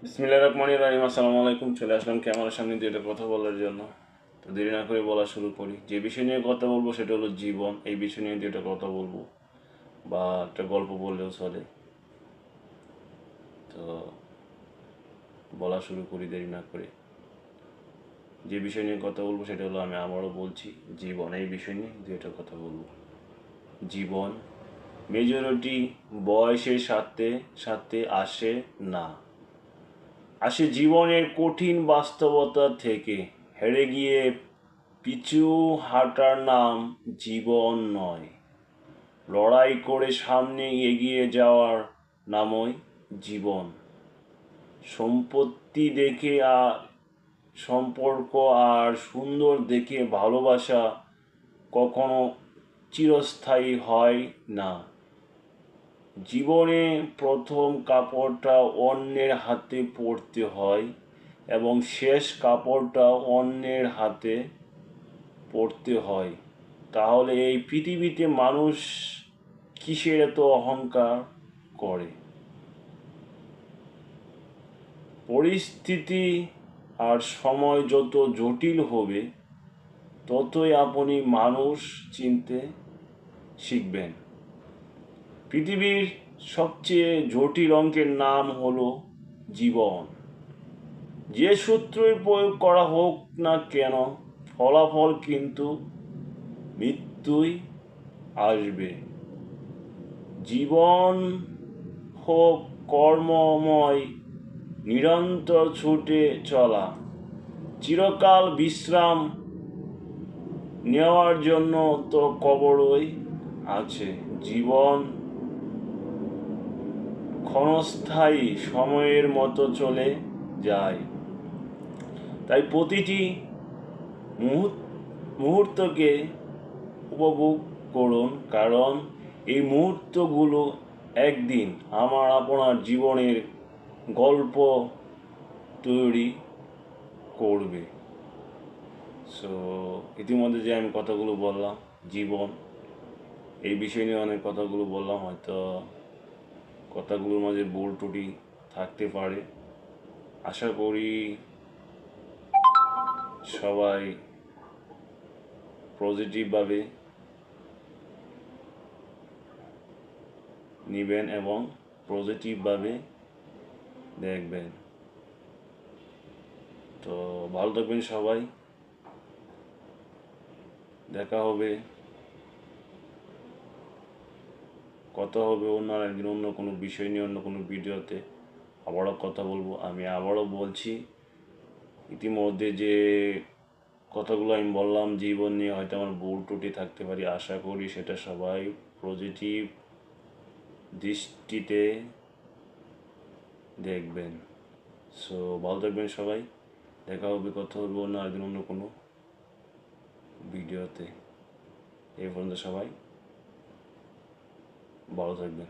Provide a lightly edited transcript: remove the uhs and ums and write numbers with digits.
বিসমিল্লাহির রহমানির রহিম। আসসালামু আলাইকুম। চলে আসলাম ক্যামেরার সামনে দুইটা কথা বলার জন্য। তো দেরি না করে বলা শুরু করি। যে বিষয় নিয়ে কথা বলবো সেটা হলো জীবন। এই বিষয় নিয়ে দুইটা কথা বলবো বা একটা গল্প বললেও চলে। তো বলা শুরু করি দেরি না করে। যে বিষয় নিয়ে কথা বলবো সেটা হলো, আমি আবারও বলছি, জীবন। এই বিষয় নিয়ে দুইটা কথা বলবো। জীবন মেজরিটি বয়সের সাথে সাথে আসে না, আসে জীবনের কঠিন বাস্তবতা থেকে। হেরে গিয়ে পিছু হাঁটার নাম জীবন নয়, লড়াই করে সামনে এগিয়ে যাওয়ার নামই জীবন। সম্পত্তি দেখে আর সম্পর্ক আর সুন্দর দেখে ভালোবাসা কখনো চিরস্থায়ী হয় না। জীবনে প্রথম কাপড়টা অন্যের হাতে পরতে হয় এবং শেষ কাপড়টা অন্যের হাতে পড়তে হয়। তাহলে এই পৃথিবীতে মানুষ কিসের এত অহংকার করে? পরিস্থিতি আর সময় যত জটিল হবে, ততই আপনি মানুষ চিনতে শিখবেন। পৃথিবীর সবচেয়ে জটিল অঙ্কের নাম হলো জীবন। যে সূত্রই প্রয়োগ করা হোক না কেন, ফলাফল কিন্তু মৃত্যুই আসবে। জীবন হোক কর্মময়, নিরন্তর ছুটে চলা, চিরকাল বিশ্রাম নেওয়ার জন্য তো কবরই আছে। জীবন ক্ষণস্থায়ী, সময়ের মতো চলে যায়। তাই প্রতিটি মুহূর্তকে উপভোগ করুন, কারণ এই মুহূর্তগুলো একদিন আমার আপনার জীবনের গল্প তৈরি করবে। সো ইতিমধ্যে যে আমি কথাগুলো বললাম, জীবন, এই বিষয় নিয়ে অনেক কথাগুলো বললাম। হয়তো কথাগুলোর মাঝে ভুল ত্রুটি থাকতে পারে। আশা করি সবাই পজিটিভভাবে নেবেন এবং পজিটিভভাবে দেখবেন। তো ভালো থাকবেন সবাই। দেখা হবে, কথা হবে অন্য একদিন, অন্য কোনো বিষয় নিয়ে, অন্য কোনো ভিডিওতে আবারও কথা বলবো। আমি আবারও বলছি, ইতিমধ্যে যে কথাগুলো আমি বললাম জীবন নিয়ে, হয়তো আমার ভুল ত্রুটি থাকতে পারে। আশা করি সেটা সবাই পজিটিভ দৃষ্টিতে দেখবেন। সো ভালো থাকবেন সবাই। দেখা হবে, কথা হবে অন্য একদিন, অন্য কোনো ভিডিওতে। এই পর্যন্ত সবাই ভালো থাকবেন।